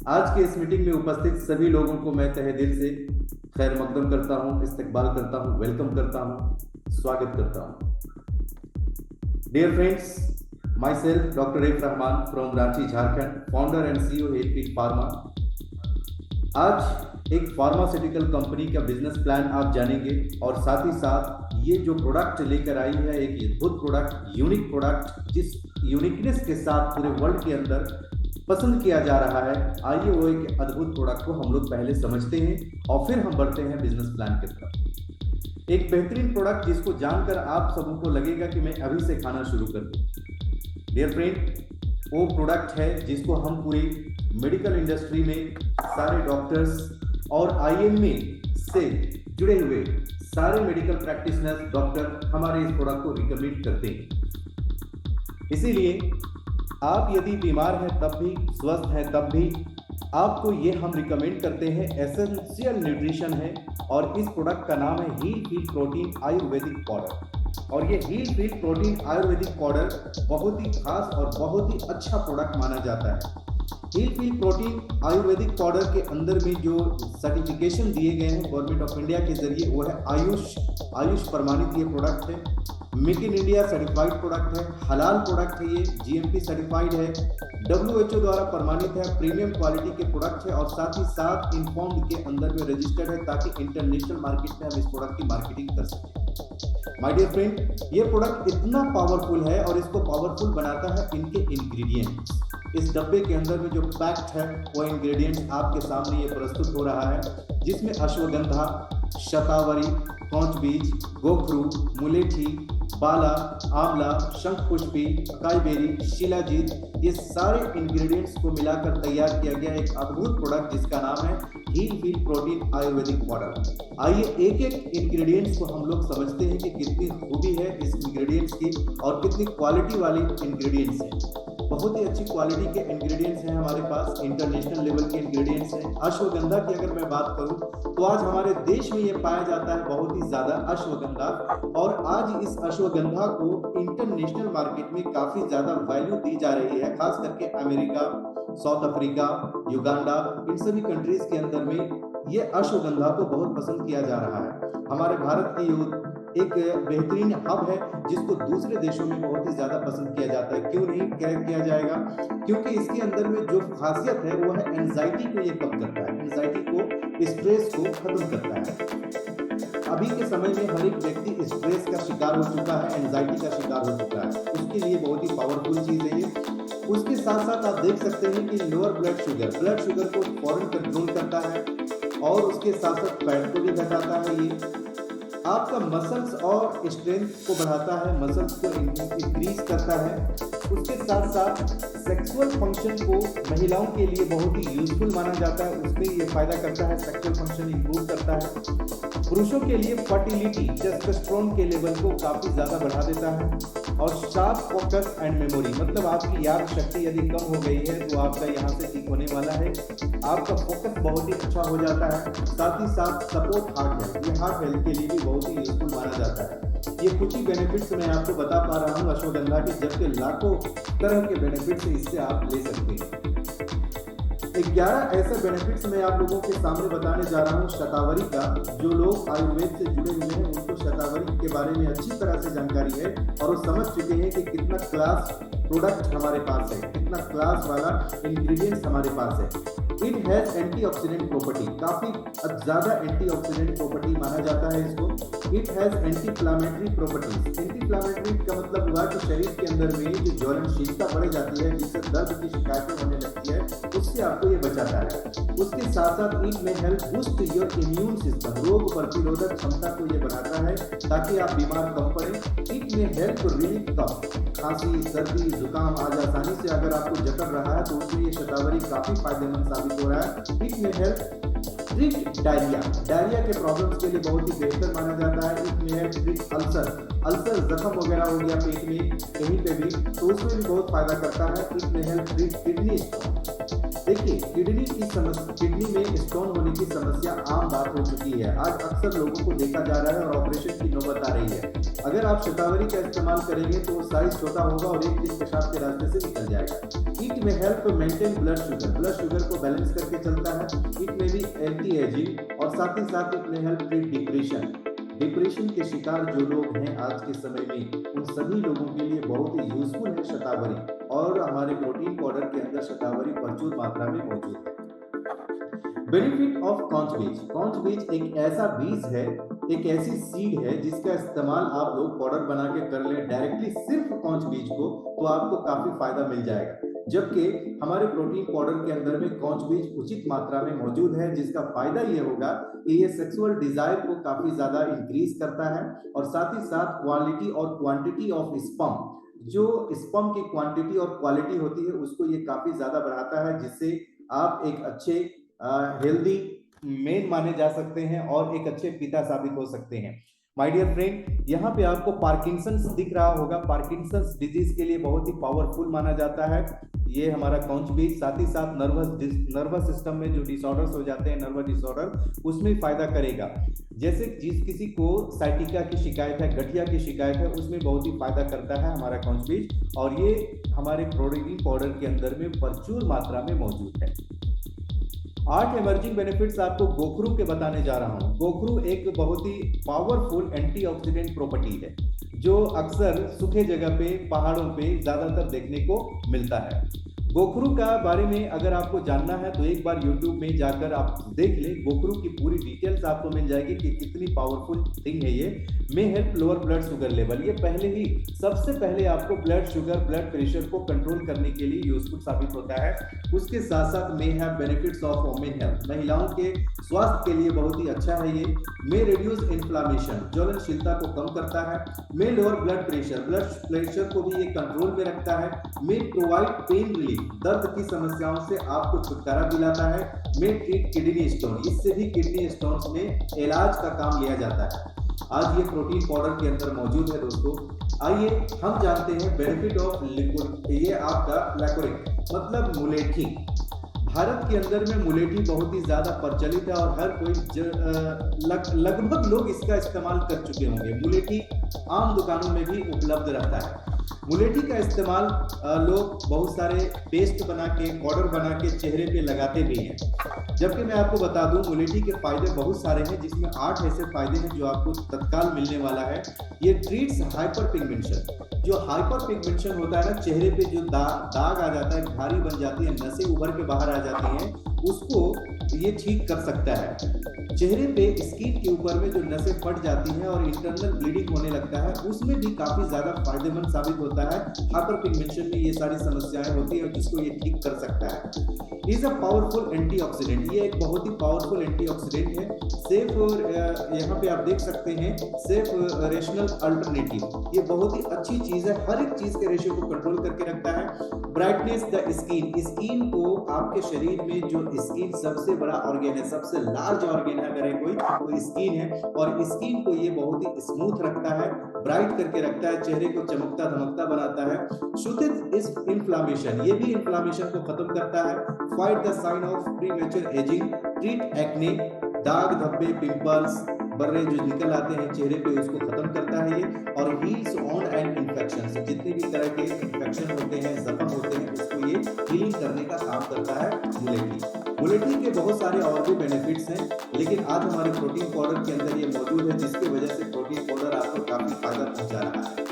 आज के इस मीटिंग में उपस्थित सभी लोगों को मैं तहे दिल से खैर मकदम करता हूं, इस्तकबाल करता हूं, वेलकम करता हूं, स्वागत करता हूं। Dear friends, myself doctor F Rahman from Ranchi Jharkhand, founder and CEO Helpit pharma. आज एक फार्मास्यूटिकल कंपनी का बिजनेस प्लान आप जानेंगे और साथ ही साथ ये जो प्रोडक्ट लेकर आई है एक अद्भुत प्रोडक्ट, यूनिक प्रोडक्ट, जिस यूनिकनेस के साथ पूरे वर्ल्ड के अंदर पसंद किया जा रहा है। आइए वो एक अद्भुत प्रोडक्ट को हम लोग पहले समझते हैं और फिर हम बढ़ते हैं बिजनेस प्लान की तरफ। एक बेहतरीन प्रोडक्ट जिसको जानकर आप सबों को लगेगा कि मैं अभी से खाना शुरू कर दूं। डियर फ्रेंड, वो प्रोडक्ट है जिसको हम पूरी मेडिकल इंडस्ट्री में सारे डॉक्टर्स और आईएमए से जुड़े हुए सारे मेडिकल प्रैक्टिशनर्स डॉक्टर हमारे इस प्रोडक्ट को रिकमेंड करते हैं। इसीलिए आप यदि बीमार हैं तब भी, स्वस्थ हैं तब भी, आपको ये हम रिकमेंड करते हैं। एसेंशियल न्यूट्रिशन है और इस प्रोडक्ट का नाम है Heal Feel Protein Ayurvedic Powder. और ये Heal Feel Protein Ayurvedic Powder बहुत ही खास और बहुत ही अच्छा प्रोडक्ट माना जाता है। Heal Feel Protein Ayurvedic Powder के अंदर में जो सर्टिफिकेशन दिए गए हैं गवर्नमेंट ऑफ इंडिया के जरिए वो है आयुष प्रमाणित ये प्रोडक्ट है, make in India certified product है, हलाल प्रोडक्ट है, ये जीएमपी सर्टिफाइड है, WHO द्वारा प्रमाणित है, प्रीमियम क्वालिटी के प्रोडक्ट है और साथ ही साथ इन्फॉर्म्ड के अंदर में रजिस्टर्ड है ताकि इंटरनेशनल मार्केट में हम इस प्रोडक्ट की मार्केटिंग कर सकें। माय डियर फ्रेंड, ये प्रोडक्ट इतना पावरफुल है और इसको पावरफुल बनाता है इनके इंग्रेडिएंट्स। इस डब्बे के अंदर में जो पैक्ड है वो इंग्रेडिएंट्स आपके सामने ये प्रस्तुत हो रहा है, जिसमें अश्वगंधा, शतावरी, कौंच बीज, गोखरू, मुलेठी, बाला, आंवला, शंखपुष्पी, काईबेरी, शिलाजीत, ये सारे इंग्रेडिएंट्स को मिलाकर तैयार किया गया एक अद्भुत प्रोडक्ट जिसका नाम है Heal Feel Protein Ayurvedic Powder. आइए एक एक इंग्रेडिएंट्स को हम लोग समझते हैं कि कितनी खूबी है इस इंग्रेडिएंट्स की और कितनी क्वालिटी वाली इंग्रेडिएंट्स हैं। बहुत ही अच्छी क्वालिटी के इंग्रेडिएंट्स हैं हमारे पास, इंटरनेशनल लेवल के इंग्रेडिएंट्स हैं। अश्वगंधा की अगर मैं बात करूं तो आज हमारे देश में ये पाया जाता है बहुत ही ज्यादा अश्वगंधा, और आज इस अश्वगंधा को इंटरनेशनल मार्केट में काफी ज्यादा वैल्यू दी जा रही है, खास करके अमेरिका, साउथ अफ्रीका, युगांडा, इन सभी कंट्रीज के अंदर में ये अश्वगंधा को बहुत पसंद किया जा रहा है। हमारे भारत की यूथ एक बेहतरीन हब है जिसको दूसरे देशों में बहुत ही ज्यादा पसंद किया जाता है। क्यों नहीं किया जाएगा? क्योंकि इसके अंदर में जो खासियत है वो है एंजाइटी को ये कम करता है, एंजाइटी को, स्ट्रेस को खत्म करता है। अभी के समय में हर एक व्यक्ति स्ट्रेस का शिकार हो चुका है, एंजाइटी का शिकार हो चुका है, उसके लिए बहुत ही पावरफुल चीज है ये। उसके साथ साथ आप देख सकते हैं कि लोअर ब्लड शुगर को फौरन कंट्रोल करता है और उसके साथ साथ फैट को भी घटाता है। ये आपका मसल्स और स्ट्रेंथ को बढ़ाता है, मसल्स को इंक्रीज करता है। उसके साथ साथ सेक्सुअल फंक्शन को महिलाओं के लिए बहुत ही यूजफुल माना जाता है, उसमें ये फायदा करता है, सेक्सुअल फंक्शन इंप्रूव करता है। पुरुषों के लिए फर्टिलिटी, टेस्टोस्टेरोन के लेवल को काफी ज्यादा बढ़ा देता है। और शार्प फोकस एंड मेमोरी, मतलब आपकी याद शक्ति यदि कम हो गई है तो आपका यहाँ से ठीक होने वाला है, आपका फोकस बहुत ही अच्छा हो जाता है। साथ ही साथ सपोर्ट हार्ट हेल्थ, ये हार्ट हेल्थ के लिए भी बहुत ही यूजफुल माना जाता है। ये कुछ ही बेनिफिट्स मैं आपको बता पा रहा हूँ अश्वगंधा के, जबकि लाखों तरह के बेनिफिट्स इससे आप ले सकते हैं। 11 ऐसे बेनिफिट्स मैं आप लोगों के सामने बताने जा रहा हूँ शतावरी का। जो लोग आयुर्वेद से जुड़े हुए हैं उनको शतावरी के बारे में अच्छी तरह से जानकारी है और वो समझ चुके हैं कि कितना क्लास प्रोडक्ट हमारे पास है, कितना क्लास वाला इंग्रेडिएंट्स हमारे पास है। इट हैज एंटीऑक्सीडेंट प्रॉपर्टी, काफी ज्यादा एंटीऑक्सीडेंट प्रॉपर्टी माना जाता है इसको। It has anti inflammatory properties, anti inflammatory का मतलब हुआ कि शरीर के अंदर में जो ज्वलनशीलता बढ़ जाती है, जिससे दर्द की शिकायतें होने लगती है, उससे आपको ये बचाता है। उसके साथ साथ इट में help boost your immune system, रोग प्रतिरोधक क्षमता को ये बढ़ाता है ताकि आप बीमार कम पड़े। इट में हेल्प रिलीफ कफ, खांसी, सर्दी, जुकाम आज आसानी से अगर आपको जकड़ रहा है तो उसमें ये शतावरी काफी फायदेमंद साबित हो रहा है। इट में हेल्प ट्रीट डायरिया, डायरिया के प्रॉब्लम्स के लिए बहुत ही बेहतर माना जाता है। इट में हेल्प ट्रीट अल्सर, अल्सर जख्म वगैरह हो गया पेट में कहीं पे भी, तो उसमें भी बहुत फायदा करता है। It may help treat kidney stone. देखिए किडनी में स्टोन होने की समस्या आम बात हो चुकी है। आज अक्सर लोगों को देखा जा रहा है और ऑपरेशन की नौबत आ रही है। अगर आप शतावरी का इस्तेमाल करेंगे तो वो साइज छोटा होगा और एक दिन पेशाब के रास्ते से निकल जाएगा। इट में हेल्प मेंटेन ब्लड शुगर को बैलेंस करके चलता है। इट में भी एंटी एजिंग और साथ ही साथ इट में हेल्प ट्रीट डिप्रेशन के शिकार जो लोग हैं आज के समय में, उन सभी लोगों के लिए बहुत ही यूजफुल है शतावरी। और हमारे प्रोटीन पाउडर के अंदर शतावरी प्रचुर मात्रा में मौजूद है। बेनिफिट ऑफ कॉन्च बीज। कॉन्च बीज एक ऐसा बीज है, एक ऐसी सीड है जिसका इस्तेमाल आप लोग पाउडर बना के कर ले डायरेक्टली सिर्फ कॉन्च बीज को, तो आपको काफी फायदा मिल जाएगा। जबकि हमारे प्रोटीन पाउडर के अंदर में कॉन्च बीज उचित मात्रा में मौजूद है, जिसका फायदा ये होगा कि ये सेक्सुअल डिजायर को काफी ज्यादा इंक्रीज करता है और साथ ही साथ क्वालिटी और क्वांटिटी ऑफ स्पर्म, जो स्पर्म की क्वांटिटी और क्वालिटी होती है उसको ये काफी ज्यादा बढ़ाता है, जिससे आप एक अच्छे हेल्दी मेन माने जा सकते हैं और एक अच्छे पिता साबित हो सकते हैं। माय डियर फ्रेंड, यहाँ पे आपको पार्किंसंस दिख रहा होगा। पार्किंसंस डिजीज के लिए बहुत ही पावरफुल माना जाता है ये हमारा कॉन्च बीज। साथ ही साथ नर्वस सिस्टम में जो डिसऑर्डर्स हो जाते हैं, नर्वस डिसऑर्डर, उसमें फायदा करेगा। जैसे जिस किसी को साइटिका की शिकायत है, गठिया की शिकायत है, उसमें बहुत ही फायदा करता है हमारा कॉन्च बीज, और ये हमारे प्रोटीन पाउडर के अंदर में प्रचुर मात्रा में मौजूद है। 8 इमर्जिंग बेनिफिट्स आपको गोखरू के बताने जा रहा हूं। गोखरू एक बहुत ही पावरफुल एंटीऑक्सीडेंट प्रॉपर्टी है जो अक्सर सूखे जगह पे, पहाड़ों पे ज्यादातर देखने को मिलता है। गोखरू का बारे में अगर आपको जानना है तो एक बार YouTube में जाकर आप देख लें। गोखरू की पूरी डिटेल्स आपको मिल जाएगी कि कितनी पावरफुल थिंग है ये। May help lower blood sugar level. ये सबसे पहले आपको ब्लड शुगर, ब्लड प्रेशर को कंट्रोल करने के लिए यूजफुल साबित होता है। उसके साथ साथ may have benefits of women health. महिलाओं के स्वास्थ्य के लिए बहुत ही अच्छा है ये। मे रिड्यूस इन्फ्लामेशन, ज्वलनशीलता को कम करता है। मे लोअर ब्लड प्रेशर को भी ये कंट्रोल में रखता है। मे प्रोवाइड पेन रिलीफ, दर्द की समस्याओं से आपको छुटकारा दिलाता है। मे ट्रीट किडनी स्टोन, इससे भी किडनी स्टोन्स में इलाज का काम लिया जाता है। आज ये प्रोटीन पाउडर के अंदर मौजूद है दोस्तों। आइए हम जानते हैं बेनिफिट ऑफ लिक्विड। ये आपका लैकोरिक मतलब मुलेठी। भारत के अंदर में मुलेठी बहुत ही ज्यादा प्रचलित है और हर कोई लगभग लोग इसका इस्तेमाल कर चुके होंगे। मुलेठी आम दुकानों में भी उपलब्ध रहता है। मुलेठी का इस्तेमाल लोग बहुत सारे पेस्ट बना के, पाउडर बना के चेहरे पे लगाते भी हैं। जबकि मैं आपको बता दूं मुलेठी के फायदे बहुत सारे हैं, जिसमें 8 ऐसे फायदे हैं जो आपको तत्काल मिलने वाला है। ये ट्रीट्स हाइपर पिगमेंटेशन। जो हाइपर पिगमेंटेशन होता है ना, चेहरे पे जो दाग आ जाता है, भारी बन जाती है, नसें उभर के बाहर आ जाती हैं, उसको ये ठीक कर सकता है। चेहरे पे स्किन के ऊपर में जो नसें फट जाती हैं और इंटरनल ब्लीडिंग होने लगता है, उसमें भी काफी ज्यादा फायदेमंद साबित होता है। हाइपर पिगमेंटेशन में ये सारी समस्याएं होती है जिसको ये ठीक कर सकता है। Is a powerful antioxidant. ये एक बहुत ही पावरफुल एंटीऑक्सीडेंट है। सेफ, यहाँ पे आप देख सकते हैं, सेफ रेशनल अल्टरनेटिव। ये बहुत ही अच्छी चीज है, हर एक चीज के रेशियो को कंट्रोल करके रखता है। ब्राइटनेस द स्किन को, आपके शरीर में जो स्किन सबसे बड़ा ऑर्गेन है, सबसे लार्ज ऑर्गेन है अगर कोई तो स्किन है, और स्किन को ये बहुत ही स्मूथ रखता है, ब्राइट करके रखता है, चेहरे को चमकता धमकता बनाता है। शुद्ध इस इन्फ्लामेशन, ये भी इन्फ्लामेशन को खत्म करता है। Fight the sign of premature ageing, treat acne, दाग धब्बे, पिंपल्स, बर्रे जो निकल आते हैं चेहरे पे, उसको खत्म करता है ये। और हील्स ऑन एंड इन्फेक्शन, जितने भी तरह के इन्फेक्शन होते हैं, जख्म होते हैं, उसको ये हीलिंग करने का काम करता है मुलेठी के बहुत सारे और भी बेनिफिट्स हैं, लेकिन आज हमारे प्रोटीन पाउडर के अंदर ये मौजूद है, जिसकी वजह से प्रोटीन पाउडर आपको काफी फायदा पहुंचा रहा है।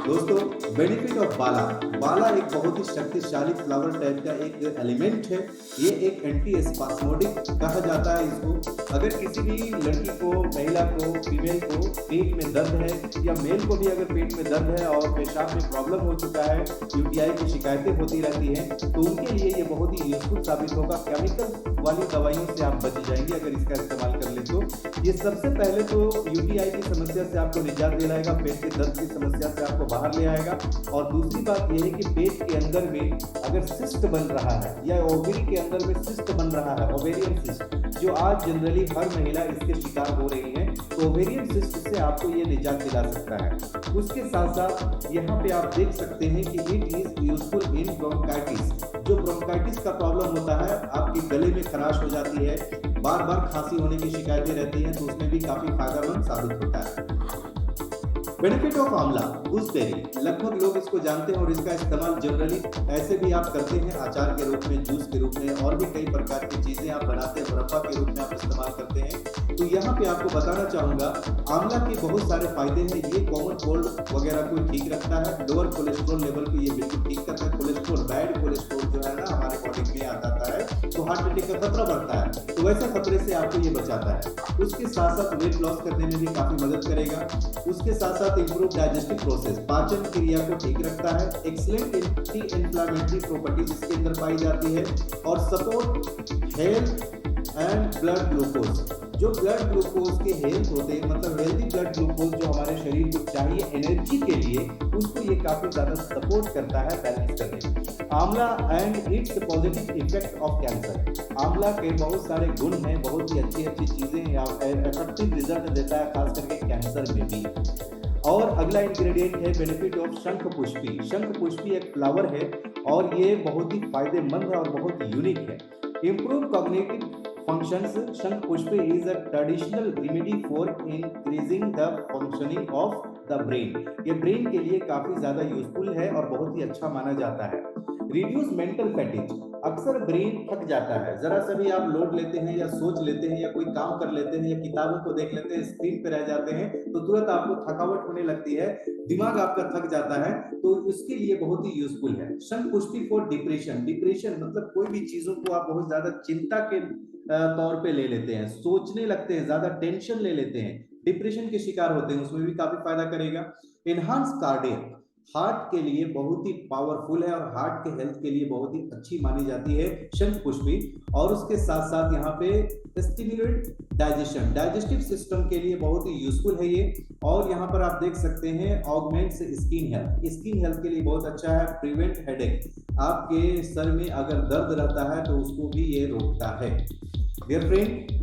दोस्तों, बेनिफिट ऑफ बाला एक बहुत ही शक्तिशाली फ्लावर टाइप का एक एलिमेंट है। ये एक एंटी स्पास्मोडिक कहा जाता है इसको। अगर किसी भी लड़की को, महिला को, फीमेल को पेट में दर्द है, या मेल को भी अगर पेट में दर्द है और पेशाब में प्रॉब्लम हो चुका है, यूटीआई की शिकायतें होती रहती हैं, तो उनके लिए ये बहुत ही यूजफुल साबित होगा। केमिकल वाली दवाइयों से आप बच जाएंगे अगर इसका इस्तेमाल कर ले तो। ये सबसे पहले तो यूटीआई की समस्या से आपको निजात दिलाएगा, पेट के दर्द की समस्या से आपको बाहर ले आएगा। और दूसरी बात यह है कि पेट के अंदर में अगर सिस्ट बन रहा है या ओवरी के अंदर में सिस्ट बन रहा है, ओवेरियन सिस्ट, जो आज जनरली हर महिला इसके शिकार हो रही है, तो ओवेरियन सिस्ट से आपको ये निजात दिला सकता है। उसके साथ साथ यहाँ पे आप देख सकते हैं कि it is useful in bronchitis. जो ब्रोंकाइटिस का प्रॉब्लम होता है, आपके गले में खराश हो जाती है, बार बार खांसी होने की शिकायतें रहती हैं, तो उसमें भी काफी फायदेमंद साबित होता है। बेनिफिट ऑफ आंवला, गूसबेरी, लगभग लोग इसको जानते हैं और इसका इस्तेमाल जनरली ऐसे भी आप करते हैं, अचार के रूप में, जूस के रूप में, और भी कई प्रकार की चीजें आप बनाते हैं, मुरब्बा के रूप में आप इस्तेमाल करते हैं। तो यहाँ पे आपको बताना चाहूंगा, आंवला के बहुत सारे फायदे हैं। ये कॉमन कोल्ड वगैरह को ठीक रखता है, लोअर कोलेस्ट्रॉल लेवल को ये बिल्कुल ठीक करता है। कोलेस्ट्रॉल, बैड कोलेस्ट्रॉल जो है ना हमारे बॉडी में आ जाता है तो हार्ट अटैक का खतरा बढ़ता है, तो वैसे खतरे से आपको ये बचाता है। उसके साथ साथ वेट लॉस करने में भी काफी मदद करेगा। उसके साथ साथ इंप्रूव डाइजेस्टिव प्रोसेस, पाचन क्रिया को ठीक रखता है। एक्सीलेंट एंटी इन्फ्लेमेटरी प्रॉपर्टीज इसके अंदर पाई जाती है और support health and blood glucose. जो ब्लड ग्लूकोज के हेल्थ होते हैं, मतलब हेल्दी ब्लड ग्लूकोज जो हमारे शरीर को चाहिए एनर्जी के लिए, उसको ये काफी ज्यादा सपोर्ट करता है बैलेंस करने में। आंवला and it's positive effect of cancer. आंवला के बहुत सारे गुण हैं, बहुत ही अच्छी अच्छी चीजें हैं, इफेक्टिव रिजल्ट देता है खास करके कैंसर में भी। और अगला इंग्रेडिएंट है बेनिफिट ऑफ शंखपुष्पी। शंखपुष्पी एक फ्लावर है और ये बहुत ही फायदेमंद है और बहुत यूनिक है। Improve cognitive functions, Shankhpushpi is a traditional remedy for increasing the functioning of the brain। ये ब्रेन के लिए काफी ज्यादा यूजफुल है और बहुत ही अच्छा माना जाता है। रिड्यूस मेंटल फैटिग, अक्सर ब्रेन थक जाता है, जरा सा भी आप लोड लेते हैं या सोच लेते हैं या कोई काम कर लेते हैं या किताबों को देख लेते हैं, स्क्रीन पे रह जाते हैं, तो तुरंत आपको थकावट होने लगती है, दिमाग आपका थक जाता है, तो उसके लिए बहुत ही यूजफुल है। शंखपुष्पी फॉर डिप्रेशन, डिप्रेशन मतलब कोई भी चीजों को आप बहुत ज्यादा चिंता के तौर पे ले लेते हैं, सोचने लगते हैं, ज्यादा टेंशन ले लेते हैं, डिप्रेशन के शिकार होते हैं, उसमें भी काफी फायदा करेगा। एनहांस कार्डियक, हार्ट के लिए बहुत ही पावरफुल है और हार्ट के हेल्थ के लिए बहुत ही अच्छी मानी जाती है शंखपुष्पी। और उसके साथ साथ यहाँ पे स्टिमुलेट डाइजेशन, डाइजेस्टिव सिस्टम के लिए बहुत ही यूजफुल है ये। और यहाँ पर आप देख सकते हैं augments skin health, skin health के लिए बहुत अच्छा है। प्रिवेंट हेडेक, आपके सर में अगर दर्द रहता है तो उसको भी ये रोकता है। Dear friend,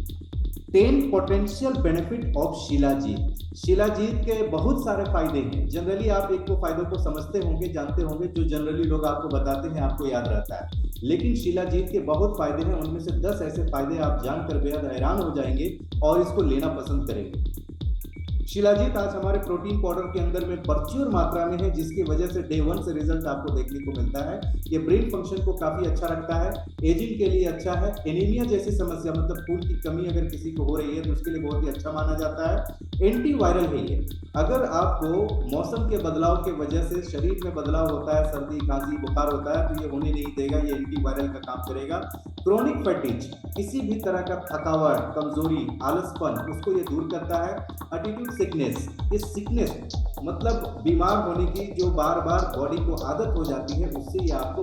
10 potential benefit of shilajit. शिलाजीत के बहुत सारे फायदे हैं, जनरली आप एक दो फायदों को समझते होंगे, जानते होंगे, जो जनरली लोग आपको बताते हैं आपको याद रहता है, लेकिन शिलाजीत के बहुत फायदे हैं। उनमें से 10 ऐसे फायदे आप जानकर बेहद हैरान हो जाएंगे और इसको लेना पसंद करेंगे। शिलाजीत आज हमारे प्रोटीन पाउडर के अंदर में प्रचुर मात्रा में है, जिसकी वजह से डे 1 से रिजल्ट आपको देखने को मिलता है। ये ब्रेन फंक्शन को काफी अच्छा रखता है, एजिंग के लिए अच्छा है, एनीमिया जैसी समस्या मतलब खून की कमी अगर किसी को हो रही है तो उसके लिए बहुत ही अच्छा माना जाता है। एंटी वायरल है ये, अगर आपको मौसम के बदलाव के वजह से शरीर में बदलाव होता है, सर्दी खांसी बुखार होता है, तो ये होने नहीं देगा, ये एंटी वायरल का काम करेगा। क्रोनिक फैटिग, किसी भी तरह का थकावट, कमजोरी, आलसपन, उसको ये दूर करता है। एटीट्यूड सिकनेस, इस सिकनेस मतलब बीमार होने की जो बार बार बॉडी को आदत हो जाती है, उससे ये आपको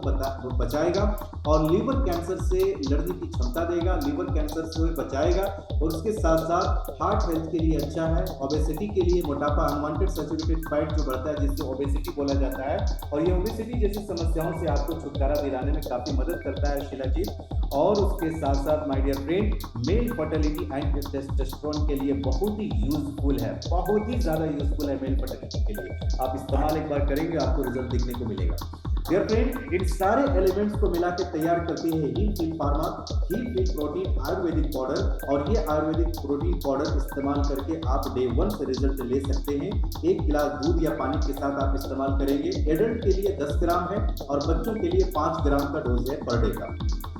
बचाएगा। और लीवर कैंसर से लड़ने की क्षमता देगा, लीवर कैंसर से बचाएगा। और उसके साथ साथ हार्ट हेल्थ के लिए अच्छा है। ओबेसिटी के लिए, मोटापा, अनवांटेड सैचुरेटेड फैट जो बढ़ता है जिससे ओबेसिटी बोला जाता है, और ये ओबेसिटी जैसी समस्याओं से आपको छुटकारा दिलाने में काफी मदद करता है शिलाजीत। और उसके साथ साथ my dear friend, male fertility and testosterone के लिए बहुत ही यूजफुल है, बहुत ही ज्यादा यूजफुल है मेल फर्टिलिटी के लिए। आप इस्तेमाल एक बार करेंगे आपको रिजल्ट देखने को मिलेगा। डियर फ्रेंड, इन सारे एलिमेंट्स को मिला के तैयार करती है Heal Fit Pharma Heal Fit Protein Ayurvedic Powder. और ये आयुर्वेदिक प्रोटीन पाउडर इस्तेमाल करके आप डे 1 से रिजल्ट ले सकते हैं। 1 गिलास दूध या पानी के साथ आप इस्तेमाल करेंगे। एडल्ट के लिए 10 ग्राम है और बच्चों के लिए 5 ग्राम का डोज है पर डे का।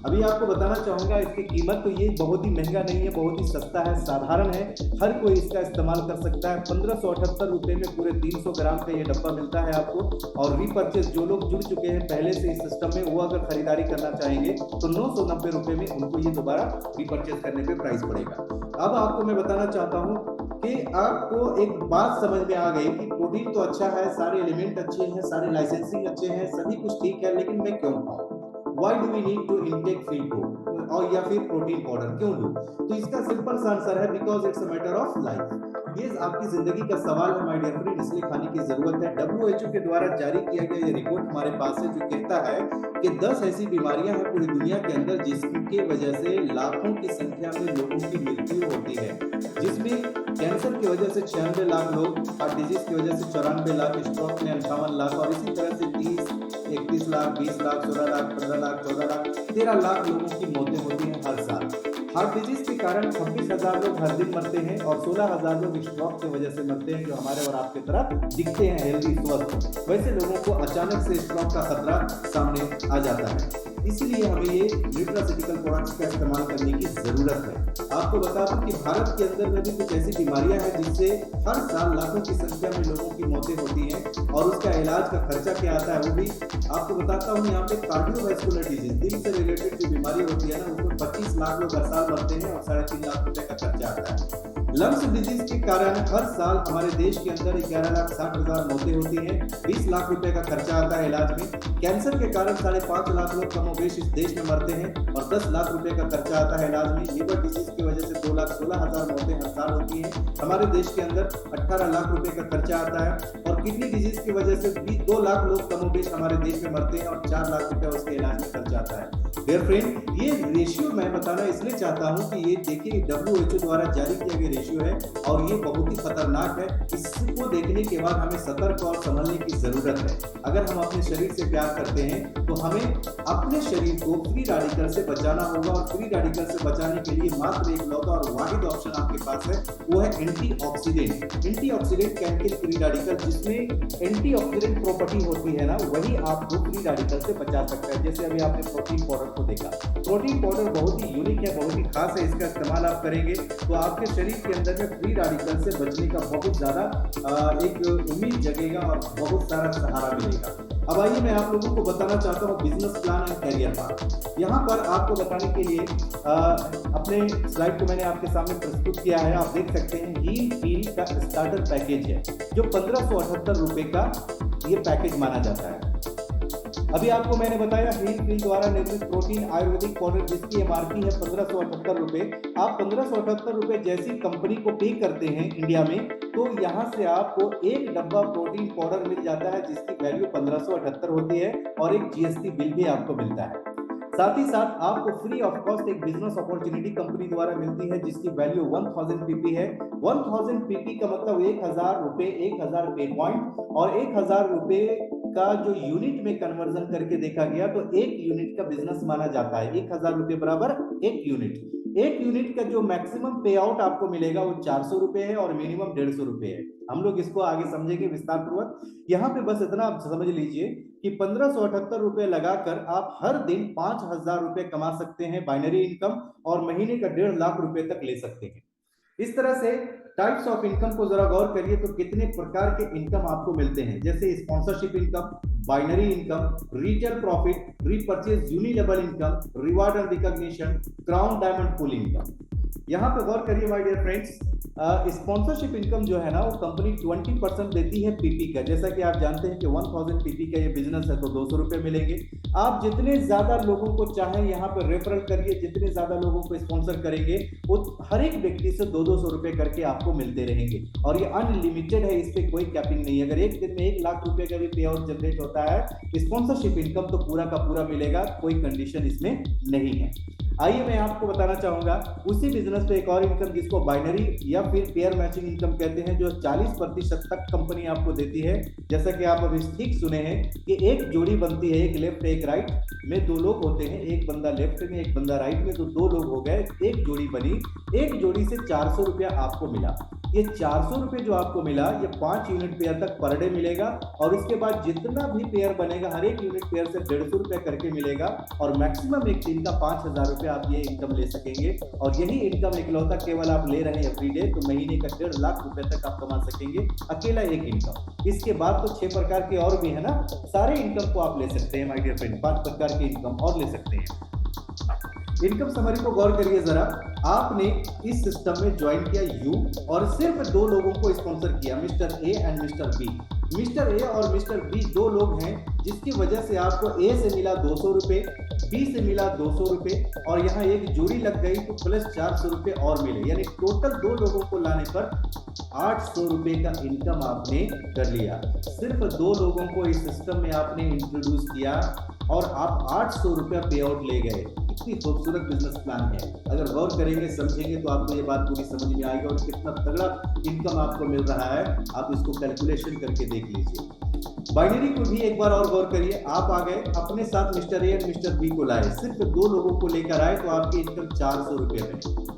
अभी आपको बताना चाहूंगा इसकी कीमत, तो ये बहुत ही महंगा नहीं है, बहुत ही सस्ता है, साधारण है, हर कोई इसका इस्तेमाल कर सकता है। 1578 रुपए में पूरे 300 ग्राम का ये डब्बा मिलता है आपको। और रीपर्चेज जो लोग जुड़ चुके हैं पहले से इस सिस्टम में, वो अगर खरीदारी करना चाहेंगे तो 990 रुपए में उनको ये दोबारा रीपर्चेज करने पे प्राइस पड़ेगा। अब आपको मैं बताना चाहता हूँ कि आपको एक बात समझ में आ गई कि प्रोटीन तो अच्छा है, सारे एलिमेंट अच्छे हैं, सारे लाइसेंसिंग अच्छे हैं, सभी कुछ ठीक है, लेकिन मैं क्यों खाऊं? Why do we need to intake free food और या फिर प्रोटीन पाउडर क्यों लूं? तो इसका सिंपल सा आंसर है because it's a matter of life. ये आपकी जिंदगी का सवाल है माय डियर फ्रेंड, इसलिए खाने की जरूरत है। WHO के द्वारा जारी किया गया ये रिपोर्ट हमारे पास है जो कहता है कि 10 ऐसी बीमारियां हैं पूरी दुनिया के अंदर जिसकी वजह से लाखों की संख्या में लोगों की मृत्यु होती है, जिसमें कैंसर की वजह से 96 लाख लोग, हार्ट डिजीज की वजह से 94 लाख, स्ट्रोक में 58 लाख और इसी तरह से 30, 31 लाख, 20 लाख, 16 लाख, 15 लाख, 14 लाख, 13 लाख लोगों की मौतें होती हैं हर साल। हार्ट डिजीज के कारण 26,000 लोग हर दिन मरते हैं और 16,000 लोग स्ट्रोक की वजह से मरते हैं, जो हमारे और आपके तरफ दिखते हैं हेल्दी स्वस्थ। वैसे लोगों को अचानक से स्ट्रोक का खतरा सामने आ जाता है, इसीलिए हमें ये न्यूट्रास्यूटिकल प्रोडक्ट्स का इस्तेमाल करने की जरूरत है। आपको बता दूं कि भारत के अंदर में भी कुछ ऐसी बीमारियां हैं जिससे हर साल लाखों की संख्या में लोगों की मौतें होती हैं और उसका इलाज का खर्चा क्या आता है वो भी आपको बताता हूँ। यहाँ पे कार्डियोवैस्कुलर डिजीज, दिल से रिलेटेड जो बीमारी होती है ना, उसमें 25 लाख लोग हर साल मरते हैं और 3.5 लाख रुपए का खर्चा आता है। लंग्स डिजीज के कारण हर साल हमारे देश के अंदर 11,60,000 मौतें होती हैं, 20 लाख रुपए का खर्चा आता है इलाज में। कैंसर के कारण 5.5 लाख लोग कमोबेश इस देश में मरते हैं और 10 लाख रुपए का खर्चा आता है इलाज में। लीवर डिजीज की वजह से 2,16,000 मौतें हर साल होती हैं हमारे देश के अंदर, 18 लाख रुपए का खर्चा आता है। और किडनी डिजीज की वजह से 2 लाख लोग कमोबेश हमारे देश में मरते हैं और 4 लाख रुपए उसके इलाज में खर्चा आता है। डियर फ्रेंड, ये रेशियो मैं बताना इसलिए चाहता हूं कि ये देखिए WHO द्वारा जारी किया गया रेशियो है और ये बहुत ही खतरनाक है। इसको देखने के बाद हमें सतर्क और संभलने की जरूरत है। अगर हम अपने शरीर से प्यार करते हैं तो हमें अपने शरीर को फ्री रेडिकल से बचाना होगा और फ्री रेडिकल से बचाने के लिए मात्र एक लौता और वाहिद ऑप्शन आपके पास है, वो है antioxidant. Antioxidant can kill free radical, जिसमें एंटीऑक्सीडेंट प्रॉपर्टी होती है ना, वही आपको फ्री रेडिकल से बचा सकता है। जैसे अभी आपने प्रोटीन पाउडर को देखा, प्रोटीन पाउडर बहुत ही यूनिक है, बहुत ही खास है। इसका इस्तेमाल आप करेंगे तो आपके शरीर के अंदर में फ्री रेडिकल से बचने का बहुत ज्यादा एक उम्मीद जगेगा और बहुत सारा सहारा मिलेगा। अब आइए मैं आप लोगों को बताना चाहता हूँ business plan and career path. यहाँ पर आपको बताने के लिए अपने स्लाइड को मैंने आपके सामने प्रस्तुत किया है। आप देख सकते हैं हील फील का स्टार्टर पैकेज है जो 1578 रुपए का ये पैकेज माना जाता है। अभी आपको मैंने बताया हील फील द्वारा निर्मित प्रोटीन आयुर्वेदिक पाउडर जिसकी MRP है 1578 रुपए। आप 1578 रुपए जैसी कंपनी को पे करते हैं इंडिया में, तो यहाँ से आपको एक डब्बा प्रोटीन पाउडर मिल जाता है जिसकी वैल्यू 1578 होती है और एक GST बिल भी आपको मिलता है। साथ ही साथ आपको फ्री ऑफ कॉस्ट एक बिजनेस अपॉर्चुनिटी कंपनी द्वारा मिलती है जिसकी वैल्यू 1000 PP है। 1000 PP का मतलब 1000 रुपए, 1000 पे पॉइंट और 1000 रुपए का जो यूनिट में कन्वर्जन करके देखा गया तो एक यूनिट का बिजनेस माना जाता है। 1000 रुपए बराबर एक यूनिट। एक यूनिट का जो मैक्सिमम पे आउट आपको मिलेगा वो 400 रुपए है और मिनिमम 150 रुपए है। हम लोग इसको आगे समझेंगे विस्तार पूर्वक। यहाँ पे बस इतना आप समझ लीजिए कि 1578 रुपए लगाकर आप हर दिन 5000 रुपए कमा सकते हैं बाइनरी इनकम और महीने का 1.5 लाख रुपए तक ले सकते हैं। इस तरह से टाइप्स ऑफ इनकम को जरा गौर करिए तो कितने प्रकार के इनकम आपको मिलते हैं, जैसे sponsorship income, binary income, retail profit, repurchase unilevel income, reward and recognition, crown diamond pool income. यहाँ पे गौर करिए my dear friends, sponsorship income जो है ना वो कंपनी 20% देती है PP का। जैसा कि आप जानते हैं कि 1000 PP का ये बिजनेस है तो 200 रुपए मिलेंगे। आप जितने ज्यादा लोगों को चाहे यहाँ पर रेफरल करिए, जितने ज्यादा लोगों को स्पॉन्सर करेंगे वो हर एक व्यक्ति से 200 रुपए करके आपको मिलते रहेंगे और ये अनलिमिटेड है, इस पे कोई कैपिंग नहीं है। अगर एक दिन में 1 लाख रुपए का भी पे आउट जनरेट होता है स्पॉन्सरशिप इनकम तो पूरा का पूरा मिलेगा, कोई कंडीशन इसमें नहीं है। आइए मैं आपको बताना चाहूंगा उसी बिजनेस पे एक और इनकम जिसको बाइनरी या फिर पेयर मैचिंग इनकम कहते हैं, जो 40% तक कंपनी आपको देती है। जैसा कि आप अभी ठीक सुने हैं कि एक जोड़ी बनती है, एक लेफ्ट एक राइट में 2 लोग होते हैं, एक बंदा लेफ्ट में एक बंदा राइट में, तो 2 लोग हो गए, एक जोड़ी बनी। एक जोड़ी से 400 रुपया आपको मिला। ये 400 रुपए जो आपको मिला ये 5 यूनिट पेयर तक पर डे मिलेगा और इसके बाद जितना भी पेयर बनेगा हर एक यूनिट पेयर से 150 रुपए करके मिलेगा और मैक्सिमम एक दिन का 5000 रुपए आप ये इनकम ले सकेंगे। और यही इनकम इकलौता केवल आप ले रहे हैं एवरीडे, तो महीने का 1.5 लाख रुपए तक आप कमा सकेंगे अकेला एक इनकम। इसके बाद तो 6 प्रकार के और भी है ना, सारे इनकम को आप ले सकते हैं माय डियर फ्रेंड, 5 प्रकार के इनकम और ले सकते हैं। इनकम समरी को गौर करिए जरा। आपने इस सिस्टम में ज्वाइन किया यू और सिर्फ 2 लोगों को स्पॉन्सर किया, Mister A and Mister B. Mister A और मिस्टर बी दो लोग हैं, जिसकी वजह से आपको ए से मिला 200 रुपये, बी से मिला 200 रुपये, और यहाँ एक जोड़ी लग गई तो प्लस 400 रुपये और मिले, यानी टोटल दो लोगों को लाने पर 800 रुपये का इनकम आपने कर लिया। सिर्फ दो लोगों को इस सिस्टम में आपने इंट्रोड्यूस किया और आप 800 रुपया पे आउट ले गए। कितनी खूबसूरत बिजनेस प्लान है। अगर गौर करेंगे, समझेंगे तो आपको ये बात पूरी समझ में आएगी और कितना तगड़ा इनकम आपको मिल रहा है। आप इसको कैलकुलेशन करके देख लीजिए। बाइनरी को भी एक बार और गौर करिए। आप आ गए, अपने साथ मिस्टर ए और मिस्टर बी को लाए, सिर्फ दो लोगों को लेकर आए तो आपकी इनकम 400 रुपये बनी।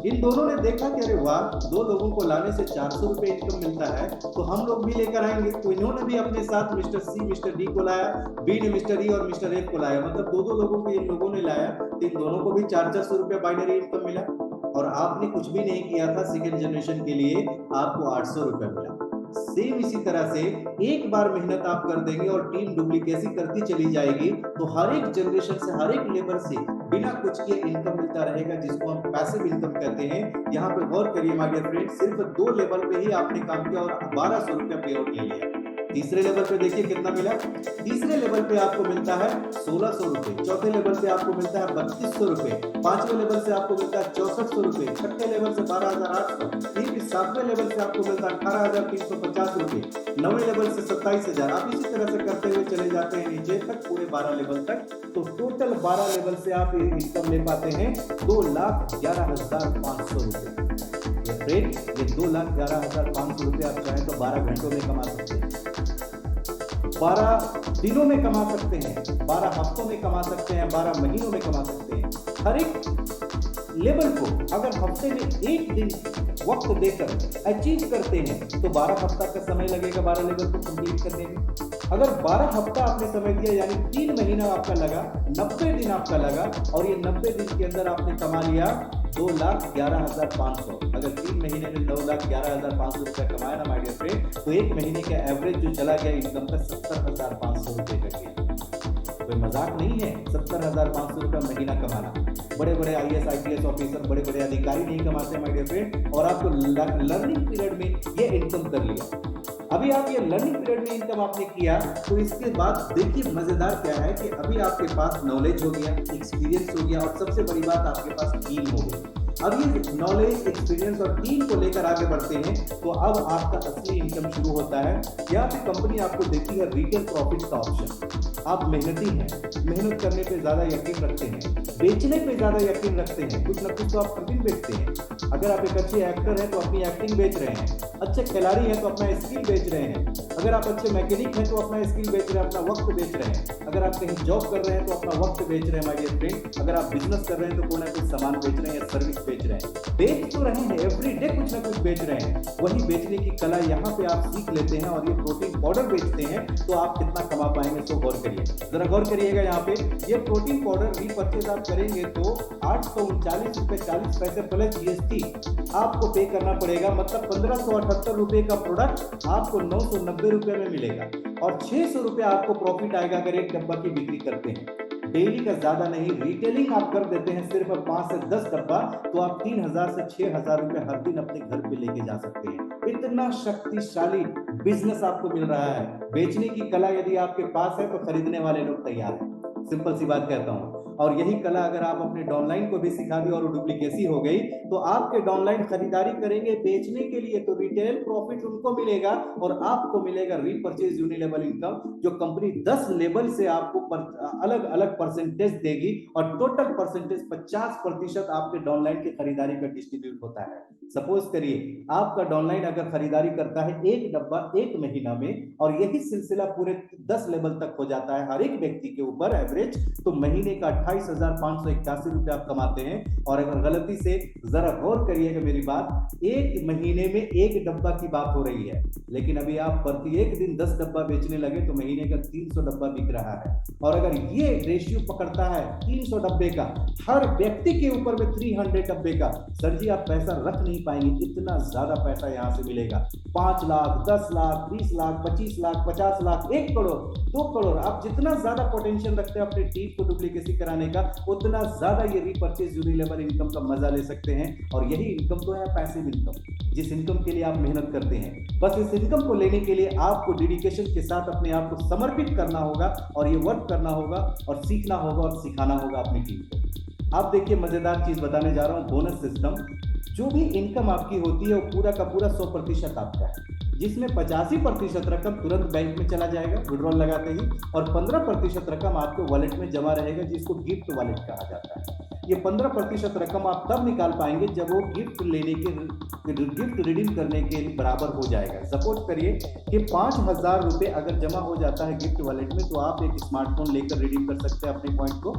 इन दोनों ने देखा कि अरे वाह, दो लोगों को लाने से 400 रुपये इनकम मिलता है, तो हम लोग भी लेकर आएंगे। तो इन्होंने भी अपने साथ मिस्टर सी मिस्टर डी को लाया, बी ने मिस्टर ई और मिस्टर एफ को लाया, मतलब दो दो लोगों को इन लोगों ने लाया, तो इन दोनों को भी 400 रुपये बाइनरी इनकम मिला। और आपने कुछ भी नहीं किया था, सेकेंड जनरेशन के लिए आपको 800 रुपये मिला। सेम इसी तरह से एक बार मेहनत आप कर देंगे और टीम डुप्लीकेसी करती चली जाएगी, तो हर एक जनरेशन से, हर एक लेबर से बिना कुछ किए इनकम मिलता रहेगा, जिसको हम पैसिव इनकम कहते हैं। यहाँ पे गौर करिए माय डियर फ्रेंड, सिर्फ 2 लेवल पे ही आपने काम किया और 1200 रुपया पे आउट ले लिया। तीसरे लेवल पे देखिए कितना मिला। तीसरे लेवल पे आपको मिलता है 1600 रुपए, चौथे लेवल से आपको मिलता है 3200 रुपए, पांचवें लेवल से आपको मिलता है 6400 रुपए, छठे लेवल से 12800, फिर सातवें लेवल से आपको मिलता है 18350 रुपए, नौवें लेवल से 27000। आप इसी तरह से करते हुए चले जाते हैं नीचे तक, पूरे 12 लेवल तक। तो टोटल 12 लेवल से आप इनकम ले पाते हैं 2,11,500 रुपए। ये 2,11,500 रुपए आप चाहें तो 12 घंटों में कमा सकते हैं, 12 दिनों में कमा सकते हैं, 12 हफ्तों में कमा सकते हैं, 12 महीनों में कमा सकते हैं। हर एक लेवल को अगर हफ्ते में एक दिन वक्त देकर अचीव करते हैं तो 12 हफ्ता का समय लगेगा 12 लेवल को कंप्लीट करने में। अगर 12 हफ्ता आपने समय दिया, यानी 3 महीना आपका लगा, 90 दिन आपका लगा, और ये 90 दिन के अंदर आपने कमा लिया 2,11,500। अगर 3 महीने में 2,11,500 रुपया कमाया ना माय डियर फ्रेंड, तो एक महीने का एवरेज जो चला गया इनकम का 70,500 रुपये का गया। कोई मजाक नहीं है 70,500 रुपया महीना कमाना। बड़े बड़े IAS IPS ऑफिसर, बड़े बड़े अधिकारी नहीं कमाते माय डियर फ्रेंड, और आपको लर्निंग पीरियड में ये इनकम कर लिया। अभी आप ये लर्निंग पीरियड में इनकम आपने किया, तो इसके बाद देखिए मजेदार क्या है कि अभी आपके पास नॉलेज हो गया, एक्सपीरियंस हो गया, और सबसे बड़ी बात आपके पास टीम हो गई। अब ये नॉलेज, एक्सपीरियंस और टीम को लेकर आगे बढ़ते हैं, तो अब आपका असली इनकम शुरू होता है। यहाँ पे कंपनी आपको देती है रिटेल प्रॉफिट का ऑप्शन। आप मेहनती हैं, मेहनत करने पे ज्यादा यकीन रखते हैं, बेचने पे ज्यादा यकीन रखते हैं, कुछ ना कुछ तो आप कंपनी बेचते हैं। अगर आप एक अच्छे एक्टर हैं तो अपनी एक्टिंग बेच रहे हैं, अच्छे खिलाड़ी हैं तो अपना स्किल बेच रहे हैं, अगर आप अच्छे मैकेनिक हैं तो अपना स्किल बेच रहे हैं, अपना वक्त बेच रहे हैं, अगर आप कहीं जॉब कर रहे हैं तो अपना वक्त बेच रहे हैं माय डियर फ्रेंड, अगर आप बिजनेस कर रहे हैं तो कोई ना कोई सामान बेच रहे हैं या सर्विस बेच रहे हैं। बेच तो रहे हैं, एवरी डे कुछ ना कुछ बेच रहे हैं। वही बेचने की कला यहाँ पे आप सीख लेते हैं और ये प्रोटीन पाउडर बेचते हैं, तो आप कितना कमा पाएंगे, तो गौर करिए, जरा गौर करिएगा। यहाँ पे ये प्रोटीन पाउडर रीपर्चेज आप करेंगे तो 839 रुपये 40 पैसे प्लस GST आपको पे करना पड़ेगा, मतलब 1578 रुपये का प्रोडक्ट आपको 990 रुपये में मिलेगा, और 600 रुपये आपको प्रॉफिट आएगा अगर एक डब्बा की बिक्री करते हैं। डेली का ज्यादा नहीं, रिटेलिंग आप कर देते हैं सिर्फ 5 से 10 डब्बा, तो आप 3,000 से 6,000 रुपये हर दिन अपने घर पे लेके जा सकते हैं। इतना शक्तिशाली बिजनेस आपको मिल रहा है। बेचने की कला यदि आपके पास है तो खरीदने वाले लोग तैयार हैं। सिंपल सी बात कहता हूं। और यही कला अगर आप अपने डाउनलाइन को भी सिखा दी और डुप्लीकेसी हो गई, तो आपके डाउनलाइन खरीदारी करेंगे बेचने के लिए, तो रिटेल प्रॉफिट उनको मिलेगा और आपको मिलेगा रीपरचेज यूनिलेवल इनकम, जो कंपनी 10 लेवल से आपको अलग अलग परसेंटेज देगी, और टोटल परसेंटेज 50% आपके डाउनलाइन की खरीदारी का डिस्ट्रीब्यूट होता है। सपोज करिए आपका डाउनलाइन अगर खरीदारी करता है एक डब्बा एक महीना में, और यही सिलसिला पूरे 10 लेवल तक हो जाता है हर एक व्यक्ति के ऊपर एवरेज, तो महीने का 28,581 रुपये आप कमाते हैं। और अगर गलती से जरा गौर करिएगा मेरी बात, एक महीने में एक डब्बा की बात हो रही है, लेकिन अभी आप प्रति एक दिन 10 डब्बा बेचने लगे तो महीने का 300 डब्बा बिक रहा है। और अगर ये रेशियो पकड़ता है 300 डब्बे का हर व्यक्ति के ऊपर में 300 डब्बे का, सर जी आप पैसा रख नहीं पाएंगे, इतना ज्यादा पैसा यहां से मिलेगा। 5 लाख, 10 लाख, 20 लाख, 25 लाख, 50 लाख, 1 करोड़, 2 करोड़, आप जितना ज्यादा पोटेंशियल रखते हैं अपने टीम को डुप्लीकेसी कराने जाने का, उतना ज्यादा ये रीपरचेज यूनिलेवर इनकम का मजा ले सकते हैं। और यही इनकम तो है पैसिव इनकम, जिस इनकम के लिए आप मेहनत करते हैं। बस इस इनकम को लेने के लिए आपको डेडिकेशन के साथ अपने आप को समर्पित करना होगा और ये वर्क करना होगा और सीखना होगा और सिखाना होगा अपनी टीम को। आप देखिए, मजेदार चीज बताने जा रहा हूँ, बोनस सिस्टम। जो भी इनकम आपकी होती है वो पूरा का पूरा 100% आपका है, जिसमें 85% रकम तुरंत बैंक में चला जाएगा विड्रॉल लगाते ही, और 15% रकम आपके वॉलेट में जमा रहेगा, जिसको गिफ्ट वॉलेट कहा जाता है। ये 15% रकम आप तब निकाल पाएंगे जब वो गिफ्ट रिडीम करने के बराबर हो जाएगा। सपोज करिए कि 5,000 रुपये अगर जमा हो जाता है गिफ्ट वॉलेट में, तो आप एक स्मार्टफोन लेकर रिडीम कर सकते हैं अपने पॉइंट को।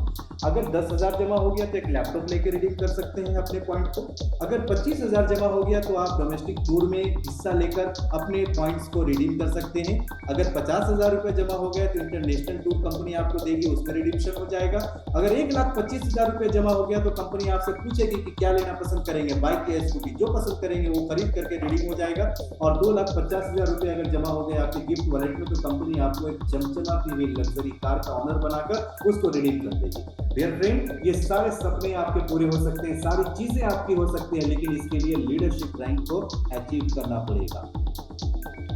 अगर 10,000 जमा हो गया तो एक लैपटॉप लेकर रिडीम कर सकते हैं अपने पॉइंट को। अगर 25,000 जमा हो गया तो आप डोमेस्टिक टूर में हिस्सा लेकर अपने पॉइंट्स को रिडीम कर सकते हैं। अगर 50,000 रुपये जमा हो गया तो इंटरनेशनल टूर कंपनी आपको देगी, उसका रिडीम्शन हो जाएगा। अगर 1,25,000 रुपये जमा हो गया तो कंपनी आपसे पूछेगी कि क्या लेना पसंद करेंगे, बाइक या स्कूटी, जो पसंद करेंगे वो खरीद करके रिडीम हो जाएगा। और 2,50,000 रुपये अगर जमा हो गए आपके गिफ्ट वॉलेट में, तो कंपनी आपको एक चमचमाती हुई लग्जरी कार का ऑनर बनाकर उसको रिडीम कर देगी। डियर फ्रेंड, ये सारे सपने आपके पूरे हो सकते हैं, सारी चीजें आपकी हो सकती है, लेकिन इसके लिए लीडरशिप रैंक को अचीव करना पड़ेगा।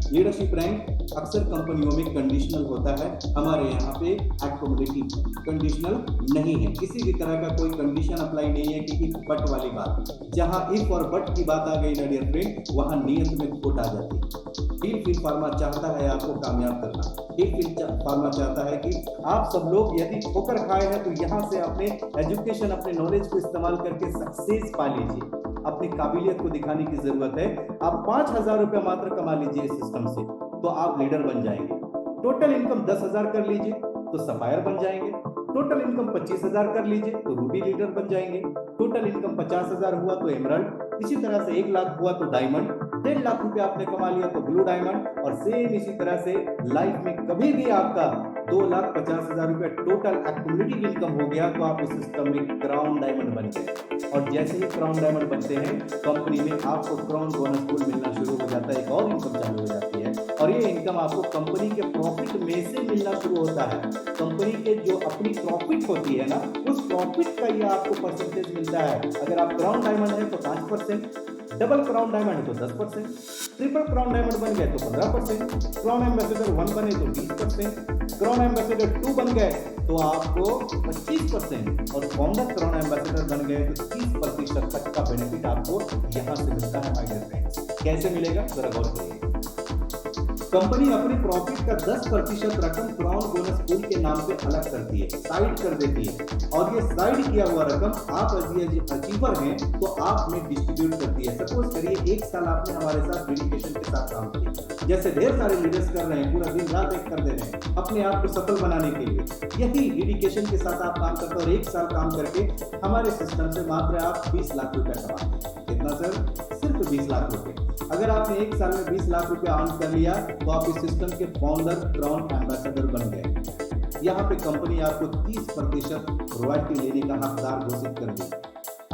लीडरशिप रैंक अक्सर कंपनियों में कंडीशनल होता है, हमारे यहाँ पे एक्कोमोडेटिव कंडीशनल नहीं है। किसी भी तरह का कोई कंडीशन अप्लाई नहीं है कि इफ बट वाली बात। जहाँ इफ और बट की बात आ गई ना डियर फ्रेंड, वहाँ नियत में खोट आ जाती है। हिल फार्मा चाहता है आपको कामयाब करना। हिल फार्मा चाहता है कि आप सब लोग यदि ठोकर खाए हैं तो यहाँ से अपने एजुकेशन, अपने नॉलेज को इस्तेमाल करके सक्सेस पा लीजिए। अपनी काबिलियत को दिखाने की जरूरत है। आप 5,000 रुपया मात्र कमा लीजिए इस सिस्टम से, तो आप लीडर बन जाएंगे। टोटल इनकम 10,000 कर लीजिए तो सफायर बन जाएंगे। टोटल इनकम 25,000 कर लीजिए तो रूबी लीडर बन जाएंगे। टोटल इनकम 50,000 हुआ तो एमराल्ड, इसी तरह से 1 लाख हुआ तो डायमंड, 1.5 लाख रुपया आपने कमा लिया तो ब्लू डायमंड, और सेम इसी तरह से लाइफ में कभी भी आपका 2,50,000 रुपया टोटल एक्युमुलेटिव इनकम हो गया तो आप इस सिस्टम में क्राउन डायमंड बन गए। और जैसे ही क्राउन डायमंड बनते हैं, कंपनी में आपको क्राउन बोनस पूल मिलना शुरू हो जाता है, एक और इनकम चालू हो जाती है। और ये इनकम आपको कंपनी के प्रॉफिट में से मिलना शुरू होता है। कंपनी के जो अपनी प्रॉफिट होती है ना, उस प्रॉफिट का ये आपको परसेंटेज मिलता है। अगर आप क्राउन डायमंड है तो 5%, डबल क्राउन डायमंड है तो 10%, ट्रिपल क्राउन डायमंड बन गए तो 15%, क्राउन एम्बेसडर 1 बने तो 20%, क्राउन एम्बेसडर 2 बन गए तो आपको 25%, और फाउंडर क्राउन एम्बेसडर बन गए तो 30% तक का बेनिफिट आपको यहां से मिलता है माय डियर फ्रेंड्स। कैसे मिलेगा जरा गौर करिए। कंपनी अपनी प्रॉफिट का 10% रकम क्राउन बोनस पूल के नाम पे अलग करती है, साइड कर देती है, और ये साइड किया हुआ रकम आप अचीवर हैं तो आप में डिस्ट्रीब्यूट करती है। सपोज करिए 1 साल आपने हमारे साथ डेडिकेशन के साथ काम किया, जैसे ढेर सारे लीडर्स कर रहे हैं, पूरा दिन रात एक कर दे रहे हैं अपने आप को सफल बनाने के लिए। यही डेडिकेशन के साथ आप काम करते हैं, और 1 साल काम करके हमारे सिस्टम से मात्र आप 20 लाख रुपया कमाते हैं। कितना सर? सिर्फ 20 लाख रुपए। अगर आपने 1 साल में 20 लाख रुपया अर्न कर लिया तो आप इस सिस्टम के फाउंडर क्राउन एम्बेसडर बन गए। यहाँ पे कंपनी आपको 30% रॉयल्टी लेने का हकदार घोषित कर दी।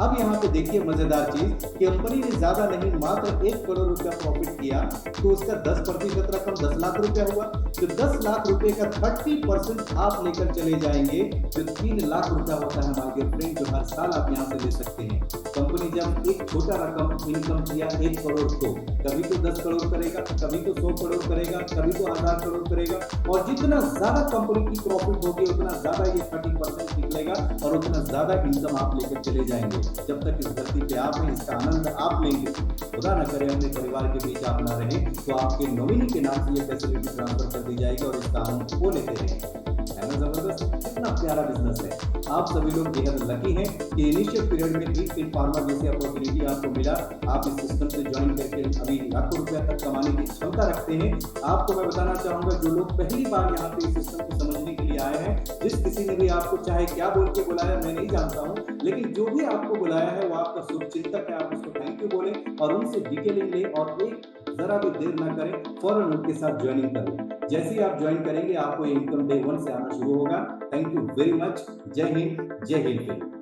अब यहाँ पे देखिए मजेदार चीज, कंपनी ने ज्यादा नहीं मात्र 1 करोड़ रुपया प्रॉफिट किया तो उसका 10% रकम 10 लाख रुपया हुआ। तो 10 लाख रुपए का 30% आप लेकर चले जाएंगे जो 3 लाख रुपया होता है माय डियर फ्रेंड, जो हर साल आप यहाँ से ले सकते हैं। कंपनी जब एक छोटा रकम इनकम किया 1 करोड़, तो कभी तो 10 करोड़ करेगा, कभी तो 100 करोड़ करेगा, कभी तो 1000 करोड़ करेगा, और जितना ज्यादा कंपनी की प्रॉफिट होगी उतना ज्यादा ये 30% निकलेगा और उतना ज्यादा इनकम आप लेकर चले जाएंगे। जब तक इस धरती पे आप हैं, इसका आनंद आप लेंगे। खुदा न करे अपने परिवार के बीच आप ना रहें तो आपके नॉमिनी के नाम से ये फैसिलिटी ट्रांसफर कर दी जाएगी और इसका आनंद वो लेते रहेंगे। है ना जबरदस्त? कितना प्यारा बिजनेस है। आप सभी लोग बेहद लकी हैं कि इनिशियल पीरियड में हिल फार्मा जैसी अपॉर्चुनिटी आपको मिला। आप इस सिस्टम से ज्वाइन करके अभी लाखों रुपया तक कमाने की क्षमता रखते हैं। आपको मैं बताना चाहूंगा, जो लोग पहली बार यहाँ पे इस सिस्टम को समझने के लिए आए हैं, जिस किसी ने भी आपको चाहे क्या बोल के बुलाया मैं नहीं जानता हूँ, लेकिन जो भी आपको बुलाया है वो आपका शुभचिंतक है, आप उसको थैंक यू बोले और उनसे डिटेलिंग ले, और एक जरा भी देर ना करें, फौरन उनके साथ ज्वाइनिंग करें। जैसे ही आप ज्वाइन करेंगे आपको ये इनकम डे 1 से आना शुरू होगा। Thank you very much. जय हिंद, जय हिंद।